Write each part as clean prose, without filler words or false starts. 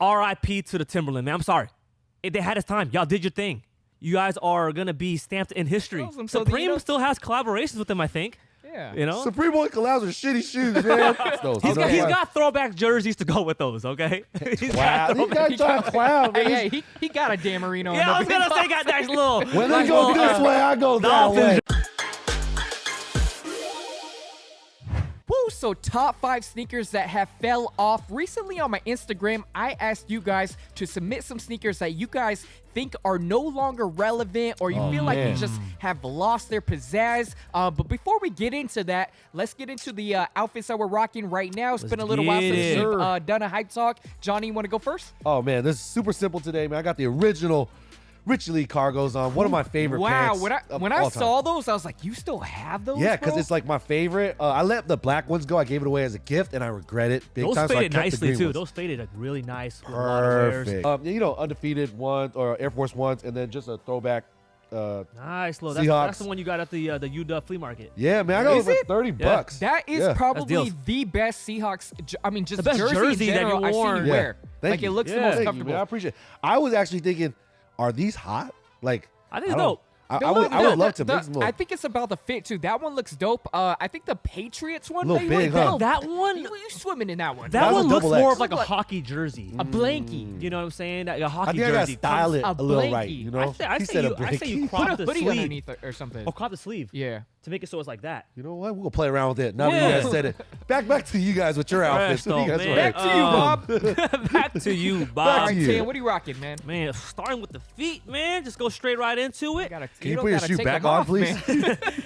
RIP to the Timberland, man. I'm sorry. They had its time. Y'all did your thing. You guys are going to be stamped in history. Supreme still has collaborations with them, I think. Yeah. You know? Supreme only collabs with shitty shoes, man. He's got throwback jerseys to go with those, okay? Wow. These guys trying to clown, man. Hey, he got a Dan Marino. Yeah, I was going to say, got nice little. When they go this way, I go that way. Woo, so top 5 sneakers that have fell off. Recently on my Instagram, I asked you guys to submit some sneakers that you guys think are no longer relevant or you feel like you just have lost their pizzazz. But before we get into that, let's get into the outfits that we're rocking right now. It's been a little while since we've done a hype talk. Johnny, you want to go first? Oh, man, this is super simple today, man. I got the original Richie Le cargos on. One of my favorite pants. Wow, when I saw those, I was like, you still have those? Yeah, because it's like my favorite. I let the black ones go. I gave it away as a gift, and I regret it big time. Those faded nicely, too. Those faded like really nice. Perfect. Undefeated ones or Air Force Ones, and then just a throwback. Nice, little. That's the one you got at the UW flea market. Yeah, man, I got it for $30. That is probably the best Seahawks. I mean, just the best jersey in general that you I've seen you wear. Thank you. It looks the most comfortable. I appreciate it. I was actually thinking, are these hot? Like, I think it's dope. I would love to mix them up. I think it's about the fit too. That one looks dope. I think the Patriots one. A little big, huh? That one. You swimming in that one. That one looks more of like a hockey jersey. A blankie. You know what I'm saying? A hockey jersey. I think I gotta style it a little right. You know. I say you crop the hoodie sleeve underneath or something. Or crop the sleeve. Yeah. To make it so it's like that. You know what? We're gonna play around with it. Now that you guys said it. Back to you guys with your outfits. Back to you, Bob. Back to you, Bob. All right, Tim, what are you rocking, man? Man, starting with the feet, man. Just go straight right into it. Can you put your shoe back on, please?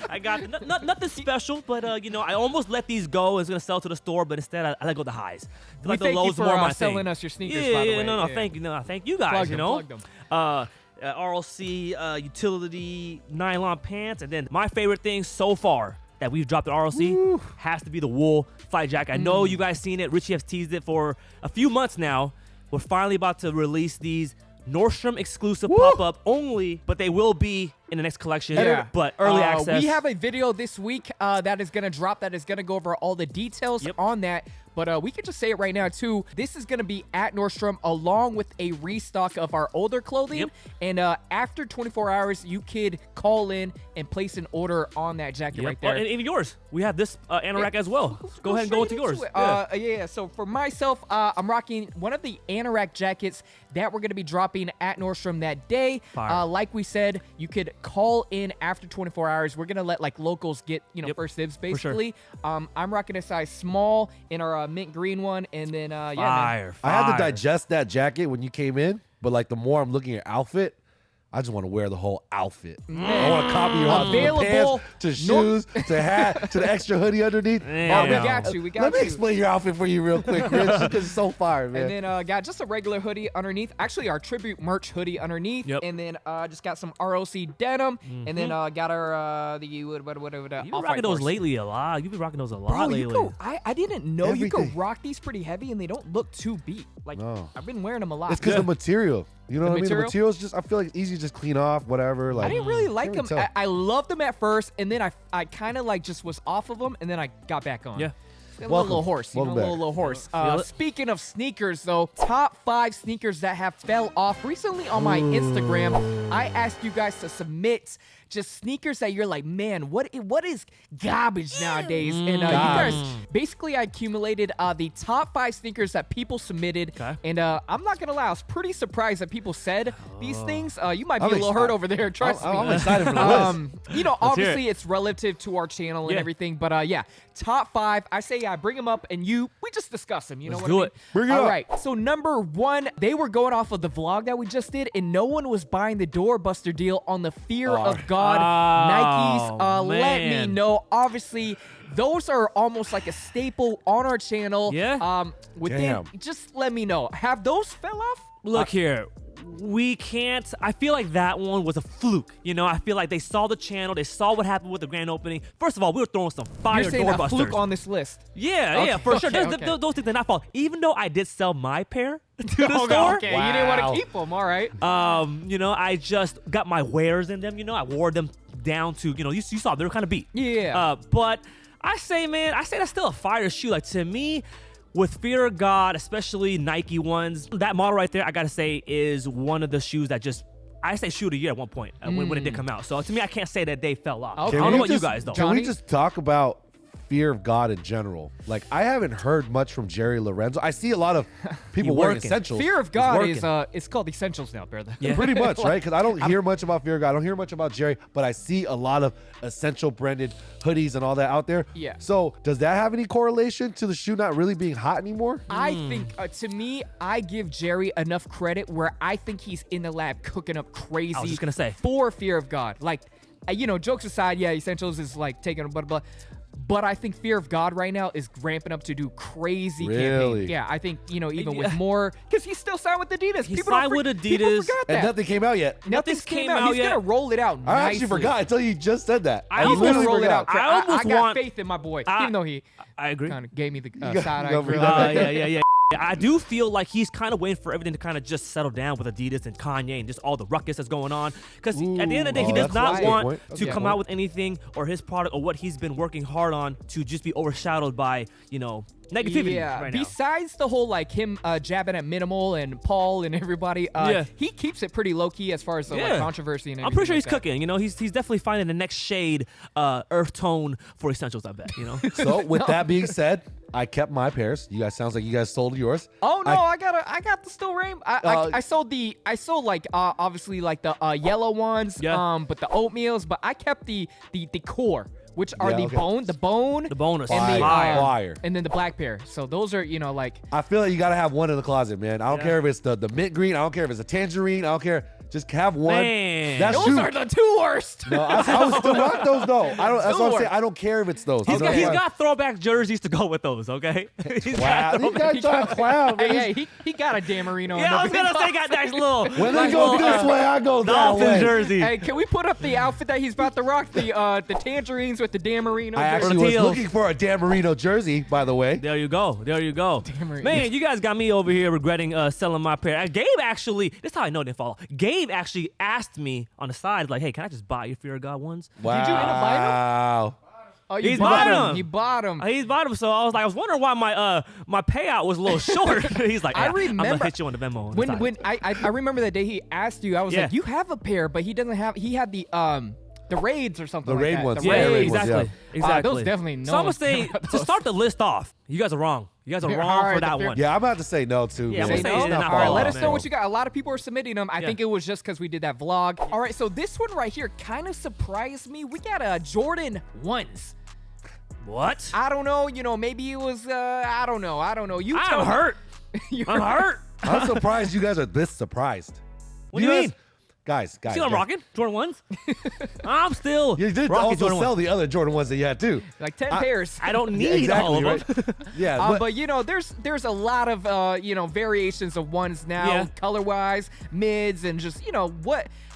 I got nothing special, but I almost let these go. It's gonna sell to the store, but instead I let go the highs. Like the lows more my thing. Selling us your sneakers. By the way. No, thank you. Thank you guys. Plug them. RLC utility nylon pants, and then my favorite thing so far that we've dropped at RLC has to be the wool flight jacket. I know you guys seen it. Richie has teased it for a few months now. We're finally about to release these Nordstrom exclusive pop-up only, but they will be in the next collection. Yeah. But early access. We have a video this week that is going to drop that is going to go over all the details on that. But we can just say it right now, too. This is going to be at Nordstrom along with a restock of our older clothing. Yep. And after 24 hours, you could call in and place an order on that jacket right there. And even yours. We have this anorak as well. Go ahead and go into yours. So for myself, I'm rocking one of the anorak jackets that we're going to be dropping at Nordstrom that day. Like we said, you could call in after 24 hours. We're going to let like locals get, first dibs basically. Sure. I'm rocking a size small in our mint green one, and then I had to digest that jacket when you came in, but like the more I'm looking at outfit, I just want to wear the whole outfit. I want to copy your outfit, from pants to shoes to hat to the extra hoodie underneath. We got you. Let me explain your outfit for you real quick, Rich, because it's so fire, man. And then got just a regular hoodie underneath. Actually, our tribute merch hoodie underneath. Yep. And then just got some ROC denim. And then got our You've been rocking those lately a lot. You've been rocking those a lot lately. I didn't know you could rock these pretty heavy and they don't look too beat. Like I've been wearing them a lot. It's because the material. You know what I mean? The materials just, I feel like it's easy to just clean off, whatever. Like, I didn't really like them. I loved them at first, and then I kind of like just was off of them, and then I got back on. Yeah. A little horse, little horse. Speaking of sneakers, though, top 5 sneakers that have fell off. Recently on my Instagram, I asked you guys to submit just sneakers that you're like, man, what is garbage nowadays? And you guys, basically, I accumulated the top 5 sneakers that people submitted. Okay. And I'm not going to lie, I was pretty surprised that people said these things. You might be a little hurt over there, trust me. I'm excited for the list. Obviously, it's relative to our channel and everything. But top 5, I say bring them up and we just discuss them. You know what I mean? Bring it up. All right. So number 1, they were going off of the vlog that we just did, and no one was buying the doorbuster deal on the Fear of God Nikes. Let me know. Obviously, those are almost like a staple on our channel. Yeah. Just let me know. Have those fell off? Look here. We can't. I feel like that one was a fluke. I feel like they saw the channel. They saw what happened with the grand opening. First of all, we were throwing some fire You're saying doorbusters. A fluke on this list. Yeah, for sure. Those things did not fall. Even though I did sell my pair to the store. Okay, you didn't want to keep them. All right. I just got my wears in them. I wore them down to, you saw they were kind of beat. Yeah. But I say that's still a fire shoe. Like, to me, with Fear of God, especially Nike ones, that model right there, I gotta say, is one of the shoes that just, I say shoe of the year at one point when it did come out. So to me, I can't say that they fell off. Okay. I don't know about you guys though. Can we just talk about Fear of God in general? Like, I haven't heard much from Jerry Lorenzo. I see a lot of people wearing essentials. Fear of God is it's called essentials now, brother. Yeah, pretty much, right? Because I don't hear much about Fear of God. I don't hear much about Jerry, but I see a lot of essential branded hoodies and all that out there. Yeah. So does that have any correlation to the shoe not really being hot anymore? I think, to me, I give Jerry enough credit where I think he's in the lab cooking up crazy. I was just gonna say. For Fear of God. Like, jokes aside, yeah, essentials is like taking a blah, blah. But I think Fear of God right now is ramping up to do crazy campaigns. Yeah, I think, even with more, because he's still signed with Adidas. He signed with Adidas. People forgot that. And nothing came out yet. Nothing came out. He's going to roll it out I actually forgot until you just said that. He's going to roll it out. I got faith in my boy, even though he I agree. kind of gave me the side-eye grill. Yeah. I do feel like he's kind of waiting for everything to kind of just settle down with Adidas and Kanye and just all the ruckus that's going on. Because at the end of the day, he does not want to come out with anything or his product or what he's been working hard on to just be overshadowed by, negativity right now. Besides the whole him jabbing at Minimal and Paul and everybody, he keeps it pretty low key as far as the controversy and everything. I'm pretty sure like he's cooking. He's definitely finding the next shade, earth tone for essentials. I bet. So with that being said, I kept my pairs. You guys sounds like you guys sold yours. Oh no, I got the Still Rain. I sold obviously the yellow ones, but the oatmeals. But I kept the core, which are the bone, the bonus, and fire, and then the black pair. So those are I feel like you gotta have one in the closet, man. I don't care if it's the mint green. I don't care if it's a tangerine. I don't care. Just have one. Man. Those are the two worst. No, I would still rock those though. That's what I'm saying. I don't care if it's those. He's got throwback jerseys to go with those. Okay. Wow, these guys trying to clown. Hey, he got a Dan Marino. Yeah, I was gonna say got nice little. When they go this way, I go that way. Jersey. Hey, can we put up the outfit that he's about to rock? The tangerines with the Dan Marino. I actually was looking for a Dan Marino jersey, by the way. There you go. Man, you guys got me over here regretting selling my pair. Gabe actually, this is how I know it didn't fall. Gabe actually asked me on the side, like, hey, can I just buy your Fear of God ones? Wow. Did you end up buying them? Oh, He's bought them. He bought them. He's bought them. So I was wondering why my payout was a little short. He's like, I'm gonna hit you on the Venmo. When I remember that day he asked you, I was like, you have a pair, but he doesn't have. He had the raids or something. The raid ones. Yeah, exactly. Those definitely no. So I'm gonna say to start the list off, you guys are wrong. You guys are wrong for that one. Yeah, I'm about to say no too. Yeah, man. say no. All right, let us know what you got. A lot of people are submitting them. I think it was just because we did that vlog. All right, so this one right here kind of surprised me. We got a Jordan 1s. What? I don't know. Maybe it was. I don't know. You. I'm hurt. I'm hurt. I'm surprised you guys are this surprised. What do you mean? Guys. Still rocking Jordan 1s? I'm still You did rocking also Jordan sell 1s. the other Jordan ones that you had too. Like 10 pairs. I don't need all of them. Right? Yeah, but there's a lot of variations of ones now, color-wise, mids, and just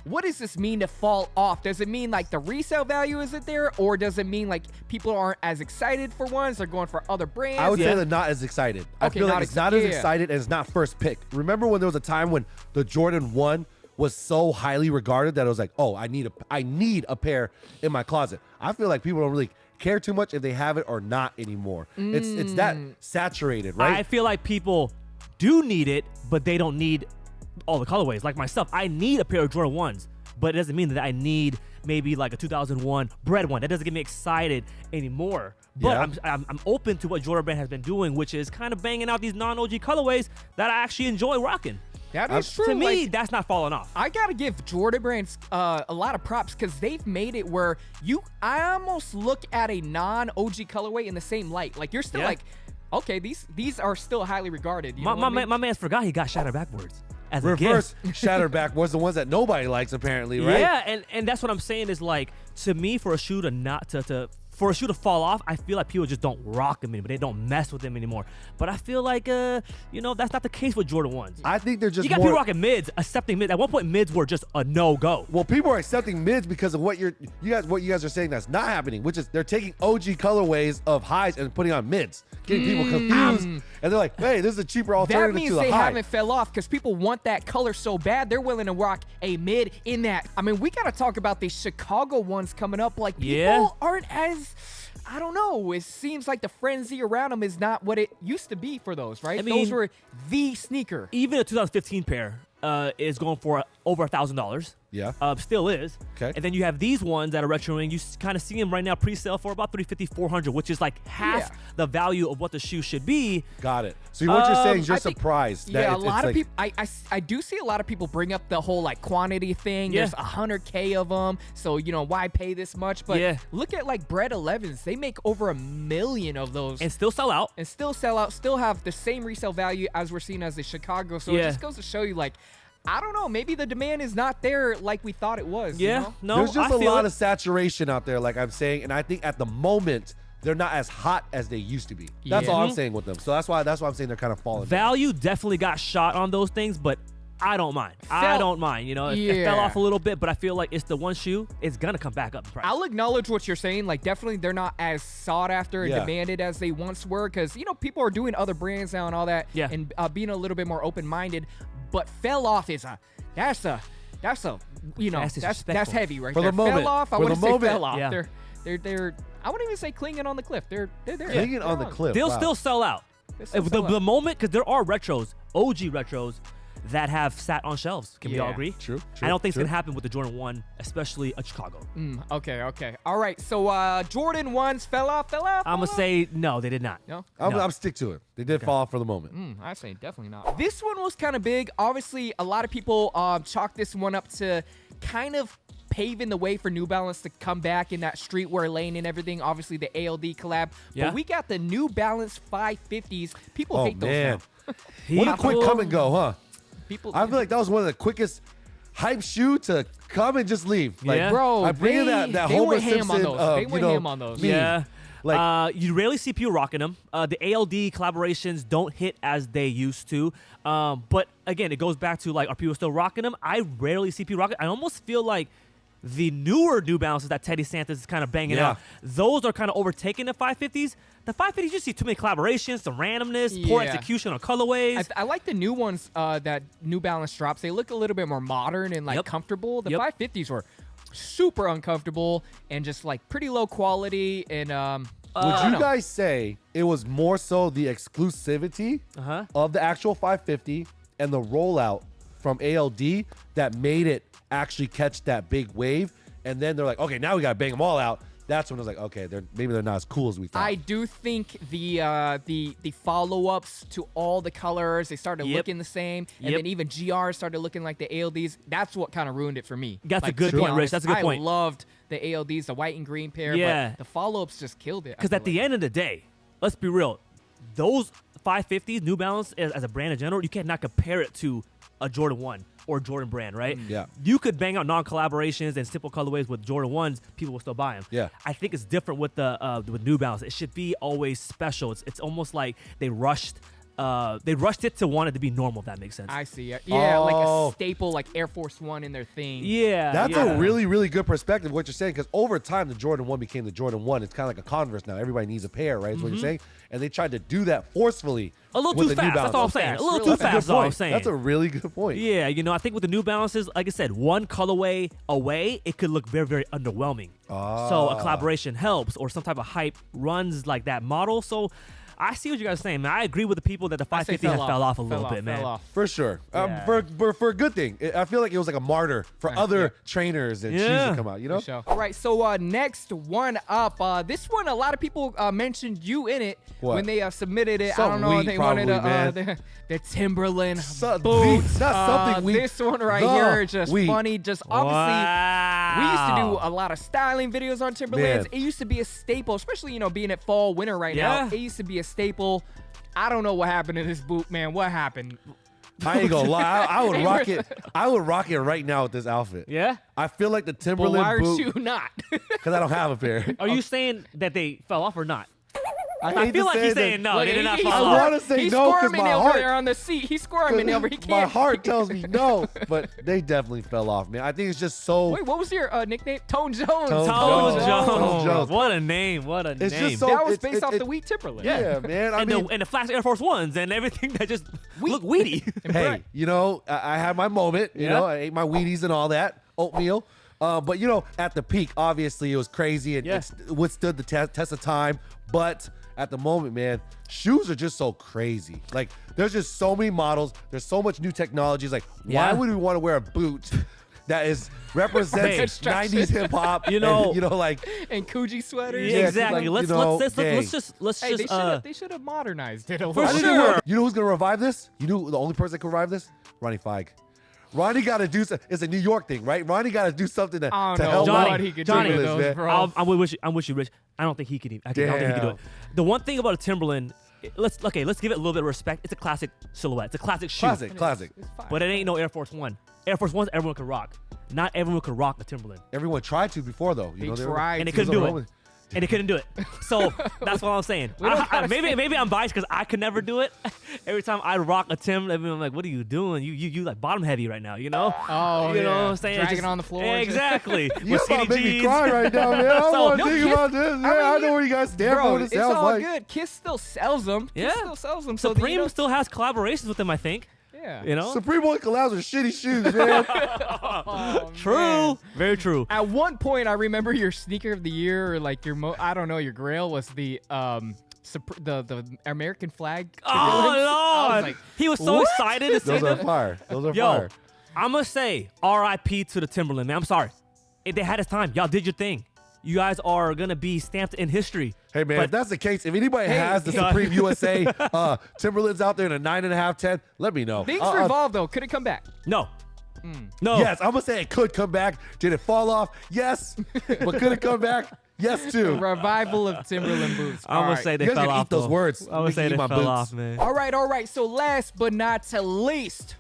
what does this mean to fall off? Does it mean like the resale value isn't there, or does it mean like people aren't as excited for ones? They're going for other brands. I would say they're not as excited. I feel like it's not as excited and it's not first pick. Remember when there was a time when the Jordan 1 was so highly regarded that it was like, oh, I need a pair in my closet. I feel like people don't really care too much if they have it or not anymore. It's that saturated, right? I feel like people do need it, but they don't need all the colorways. Like myself, I need a pair of Jordan 1s, but it doesn't mean that I need maybe like a 2001 bread one. That doesn't get me excited anymore. But I'm open to what Jordan Brand has been doing, which is kind of banging out these non-OG colorways that I actually enjoy rocking. That is true. To me, that's not falling off. I gotta give Jordan Brands a lot of props because they've made it where I almost look at a non-OG colorway in the same light. Like you're still like, okay, these are still highly regarded. You know what I mean? My man forgot he got shattered backwards. As reverse shatterback was the ones that nobody likes apparently, right? Yeah, and that's what I'm saying is like, to me, for a shoe for a shoe to fall off, I feel like people just don't rock them anymore. They don't mess with them anymore. But I feel like, that's not the case with Jordan 1s. I think they're just you got people rocking mids, accepting mids. At one point, mids were just a no-go. Well, people are accepting mids because of what you guys are saying that's not happening, which is they're taking OG colorways of highs and putting on mids, getting people confused. And they're like, hey, this is a cheaper alternative to the high. That means they haven't fell off because people want that color so bad, they're willing to rock a mid in that. I mean, we got to talk about the Chicago ones coming up. Like, people aren't as guys, I don't know. It seems like the frenzy around them is not what it used to be for those, right? I mean, those were the sneaker. Even a 2015 pair is going for over $1,000. Yeah. Still is. Okay. And then you have these ones that are retroing. You kind of see them right now pre-sale for about $350, $400, which is like half the value of what the shoe should be. Got it. So what you're saying is you're I think- surprised. That Yeah, a it's lot of like, people. I do see a lot of people bring up the whole like quantity thing. Yeah. There's 100K of them, so why pay this much? But Yeah. look at like Bread 11s. They make over 1 million of those. And still sell out. And still sell out, still have the same resale value as we're seeing as the Chicago. So it just goes to show you, like, I don't know, maybe the demand is not there like we thought it was. Yeah, You know? no, there's just I a feel lot it. of saturation out there, like I'm saying, and I think at the moment they're not as hot as they used to be. That's Yeah. all I'm saying with them. So that's why I'm saying they're kind of falling. Value definitely got shot on those things, but I don't mind. I don't mind. It fell Yeah. off a little bit, but I feel like it's the one shoe. It's gonna come back up in price. I'll acknowledge what you're saying. Like, definitely they're not as sought after and Yeah. demanded as they once were, because people are doing other brands now and all that, Yeah. and being a little bit more open-minded. But fell off is that's That's disrespectful. heavy right For there. the moment. Fell off. I For the wouldn't say moment. fell off. Yeah. They're I wouldn't even say clinging on the cliff. They're there. Clinging on the They're cliff. They'll Wow. still sell out. still sell The out. moment, because there are retros, OG retros, that have sat on shelves. Can we all Yeah. agree? True. I don't think true. it's gonna happen with the Jordan 1, especially a Chicago. Okay. All right. So Jordan 1s fell off. I'm gonna say no, they did not. No. I'm stick to it. They did fall off for the moment. I say definitely not. This one was kind of big. Obviously, a lot of people chalk this one up to kind of paving the way for New Balance to come back in that streetwear lane and everything. Obviously, the ALD collab. Yeah. But we got the New Balance 550s. People Oh hate those man, now. what a quick come and go, huh? People, I feel like that was one of the quickest hype shoe to come and just leave. Like, Yeah. bro, I bring in that they Homer went ham on Simpson. those. They went ham on those. meme. Yeah. Like- You rarely see people rocking them. The ALD collaborations don't hit as they used to. But again, it goes back to like, are people still rocking them? I rarely see people rocking. I almost feel like the newer New Balances that Teddy Santis is kind of banging Yeah. out, those are kind of overtaking the 550s. The 550s, you see too many collaborations, some randomness, poor Yeah. execution on colorways. I like the new ones that New Balance drops. They look a little bit more modern and like Yep. comfortable. The Yep. 550s were super uncomfortable and just like pretty low quality. And Would you guys say it was more so the exclusivity Uh-huh. of the actual 550 and the rollout from ALD that made it actually catch that big wave? And then they're like, okay, now we got to bang them all out. That's when it was like, okay, maybe they're not as cool as we thought. I do think the follow-ups to all the colors, they started Yep. looking the same, and Yep. then even GR started looking like the ALDs. That's what kind of ruined it for me. That's a Like, good to be point, Rich. honest, That's a good point. I loved the ALDs, the white and green pair, Yeah. but the follow-ups just killed it. Because at the end of the day, let's be real, those 550s, New Balance, as a brand in general, you cannot compare it to a Jordan 1 or Jordan brand, right? Yeah. You could bang out non-collaborations and simple colorways with Jordan 1s, people will still buy them. Yeah. I think it's different with with New Balance. It should be always special. It's almost like they rushed it to want it to be normal, if that makes sense. I see it. Yeah, like Oh. a staple, like Air Force One in their thing. Yeah. That's yeah. a really, really good perspective of what you're saying, because over time, the Jordan 1 became the Jordan 1. It's kind of like a Converse now. Everybody needs a pair, right? Is what you're saying? And they tried to do that forcefully. A little with too the New fast. That's Balance. all I'm saying. A little Real too fast. fast. That's That's a good all I'm point. saying. That's a really good point. Yeah, I think with the New Balances, like I said, one colorway away, it could look very, very underwhelming. So a collaboration helps, or some type of hype runs like that model. So I see what you guys are saying, man. I agree with the people that the I say 550 has fell off a little bit, man. Fell off. For sure. Yeah. For a good thing. I feel like it was like a martyr for other trainers and shoes Yeah. to come out, you know? All right, so next one up. This one, a lot of people mentioned you in it What? when they submitted it. I Some don't know. wheat, They wanted probably, the Timberland Some boots. wheat. That's something wheat. This one right The here is just wheat. funny. Just obviously, we used to do Wow. a lot of styling videos on Timberlands. Man. It used to be a staple, especially being at fall, winter right now. Yeah. It used to be a staple. I don't know what happened to this boot, man. What happened? I ain't gonna lie. I would rock it. I would rock it right now with this outfit. Yeah? I feel like the But Timberland why are boot, you not? because I don't have a pair. Are you saying that they fell off or not? I hate feel to like say he's that- saying no, Look, they did not he's fall I off. wanna say he's no 'cause squirming my over heart- there on the seat. He's squirming over. He can't. My heart tells me no, but they definitely fell off, man. I think it's just so. Wait, what was your nickname? Tone Jones. Tone Tone Jones. Jones. Tone Jones. What a name. What a It's name. just so- That was It's- based off it- the wheat Timberland. Yeah, man. I and, mean, the Flash Air Force Ones and everything that just look weedy. hey, I had my moment. You Yeah. know, I ate my Wheaties and all that oatmeal. But at the peak, obviously it was crazy and it withstood the test of time. But at the moment, man, shoes are just so crazy. Like, there's just so many models. There's so much new technologies. Like, why would we want to wear a boot that represents 90s hip hop? And Coogee sweaters. Yeah, exactly. Let's just. They should have modernized it a For little. sure. You know who's gonna revive this? You know the only person that can revive this? Ronnie Feig. Ronnie got to do something. It's a New York thing, right? Ronnie got to do something to help out he could Johnny, do with those, man. bro. I'm with you, Rich. I don't think he could. I don't think he could do it. The one thing about a Timberland, let's give it a little bit of respect. It's a classic silhouette. It's a classic shoe. Classic. It's fine. But it ain't no Air Force One. Air Force Ones everyone could rock. Not everyone could rock a Timberland. Everyone tried to before, though. They tried, and they couldn't do it. And they couldn't do it. So that's what I'm saying. Maybe I'm biased because I could never do it. Every time I rock a Tim, I'm like, what are you doing? You like bottom heavy right now, you know? Oh, you know what I'm saying? Dragging on the floor. Yeah, exactly. You're about to make me cry right now, man. I don't want to think about this. I know where you guys stand for what it sounds like. It's all good. Kiss still sells them. Yeah. Kiss still sells them. Supreme still has collaborations with them, I think. Yeah. You know? Supreme only collabs with shitty shoes, man. True. Man. Very true. At one point, I remember your sneaker of the year, or like your your grail was the American flag. Oh, Timberlands. I was Lord. He was so excited to say Those are that. fire. Those are fire. I'm going to say RIP to the Timberland, man. I'm sorry. They had its time. Y'all did your thing. You guys are going to be stamped in history. Hey, man, if that's the case, if anybody has the Supreme USA Timberlands out there in a 9.5, 10, let me know. Things revolve, though. Could it come back? No. No. Yes, I'm going to say it could come back. Did it fall off? Yes. But could it come back? Yes, too. Revival of Timberland boots. I'm going to say they You guys fell gotta off. eat those though. words. I'm going to say Eat they my fell boots. off, man. All right. So last but not least,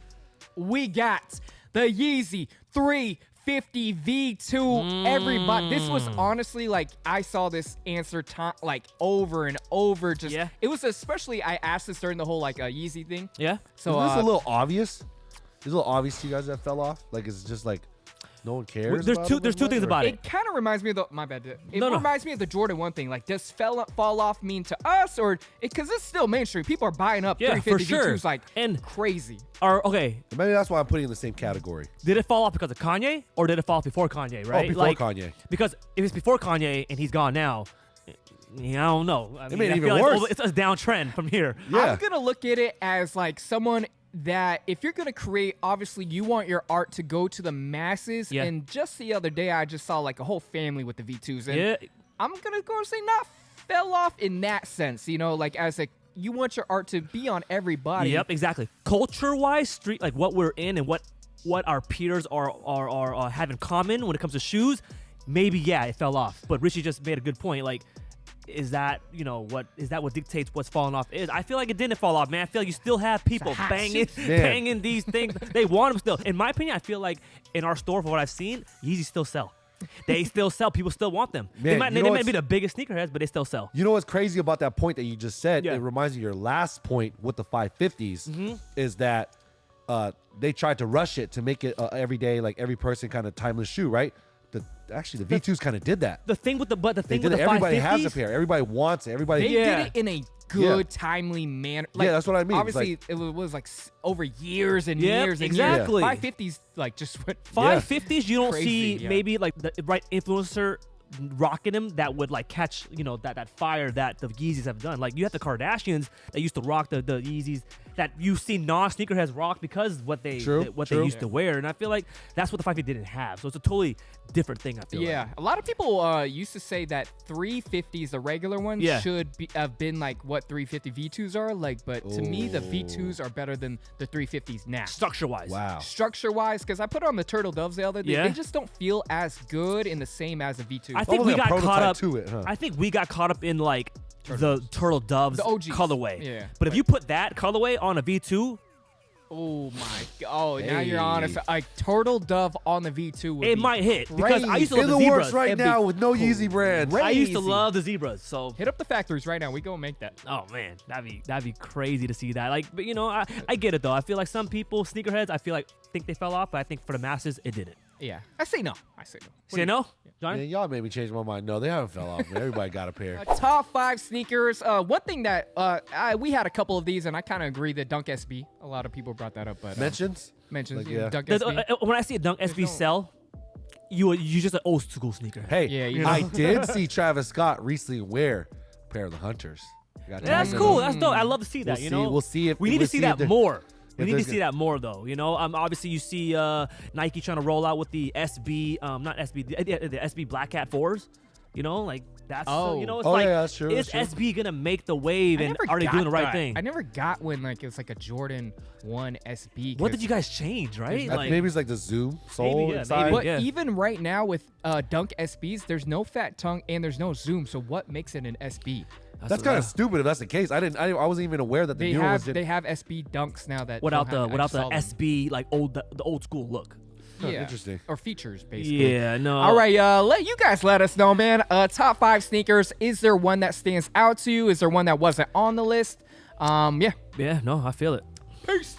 we got the Yeezy 350 V2. Everybody, this was honestly like I saw this answer like over and over. It was especially I asked this during the whole like Yeezy thing. Yeah. So Is this a little obvious? Is it a little obvious to you guys that fell off? Like, it's just like no one cares. There's two things about it. It kind of reminds me of my bad. It No. reminds me of the Jordan 1 thing. Like, does fall off mean to us, or because it's still mainstream? People are buying up 350 for sure. V2s like And crazy. Okay, Maybe that's why I'm putting it in the same category. did it fall off because of Kanye, or did it fall off before Kanye? Right? before Kanye. Because if it's before Kanye and he's gone now, I don't know. I made it I even feel worse. Like it's a downtrend from here. Yeah. I'm gonna look at it as like someone that if you're gonna create, obviously you want your art to go to the masses. Yeah. And just the other day, I just saw like a whole family with the V2s. And Yeah. I'm gonna go and say not fell off in that sense. You know, like as a you want your art to be on everybody. Yep, exactly. Culture-wise, street like what we're in and what our peers are have in common when it comes to shoes. Maybe it fell off. But Richie just made a good point. Like, is that what dictates what's falling off is? I feel like it didn't fall off, man. I feel like you still have people banging these things. They want them still. In my opinion, I feel like in our store, for what I've seen, Yeezy still sell. They still sell. People still want them. Man, they might be the biggest sneakerheads, but they still sell. You know what's crazy about that point that you just said? Yeah. It reminds me of your last point with the 550s is that they tried to rush it to make it everyday, like every person kind of timeless shoe, right? Actually, the V2s kind of did that. The thing with the They thing did with it. the Everybody 550s, has a pair. Everybody wants it. Everybody. They did it in a good, timely manner. Like, that's what I mean. It's Obviously, it was like over years and Yep, years and exactly. years. 550s like just went 550s, you don't Crazy, see yeah. maybe like the right influencer rocking them that would like catch that fire that the Yeezys have done. Like you have the Kardashians that used to rock the Yeezys that you see non-sneakerheads rock because what they used to wear, and I feel like that's what the 550 didn't have. So it's a totally different thing. I feel like. a lot of people used to say that 350s, the regular ones, should have been like what 350 V2s are like, but to me the V2s are better than the 350s now. Structure-wise, Wow. Structure-wise, because I put on the Turtle Doves the other day, they just don't feel as good in the same as a V2. I think Almost we like a got caught prototype up. to it, huh? I think we got caught up in like the Turtle Doves The OGs. colorway. Yeah. But if you put that colorway on a V2, Oh my god! Oh, now you're honest. Like Turtle Dove on the V2 would it be might hit because I used to In love the the works zebras. right It'd be now with no Yeezy brands. great. I used to Crazy. love the zebras. So hit up the factories right now. We go make that. oh man, that'd be crazy to see that. Like, but I get it though. I feel like some people, sneakerheads, I feel like think they fell off, but I think for the masses, it didn't. Yeah, I say no. Say no, Johnny? Man, y'all made me change my mind. No, they haven't fell off, man. Everybody got a pair. Top 5 sneakers. One thing that we had a couple of these, and I kind of agree that Dunk SB. A lot of people brought that up, but Mentions? mentions Like, yeah. Dunk SB. When I see a Dunk SB no- sell, you just an old school sneaker. Hey, Yeah, you know. I did see Travis Scott recently wear a pair of the Hunters. Yeah, that's cool. That's dope. I love to see that. We'll see if we need to see that if more. We if need to there's see that more, though. You know, obviously you see Nike trying to roll out with the SB, not SB, the SB Black Cat 4s. You know, like that's you know, it's like yeah, that's true. is SB gonna make the wave, and are they doing the right thing? I never got when like it was like a Jordan 1 SB. What did you guys change, right? Like, maybe it's like the Zoom sole inside. maybe. But Yeah. even right now with Dunk SBs, there's no fat tongue and there's no zoom. So what makes it an SB? That's kind of stupid if that's the case. I wasn't even aware that the new ones did. They have SB Dunks now that without the don't have- SB like the old school look. Yeah. Interesting. Or features, basically. Yeah, no. All right, let you guys let us know, man. Top 5 sneakers. Is there one that stands out to you? Is there one that wasn't on the list? Yeah. Yeah, no, I feel it. Peace.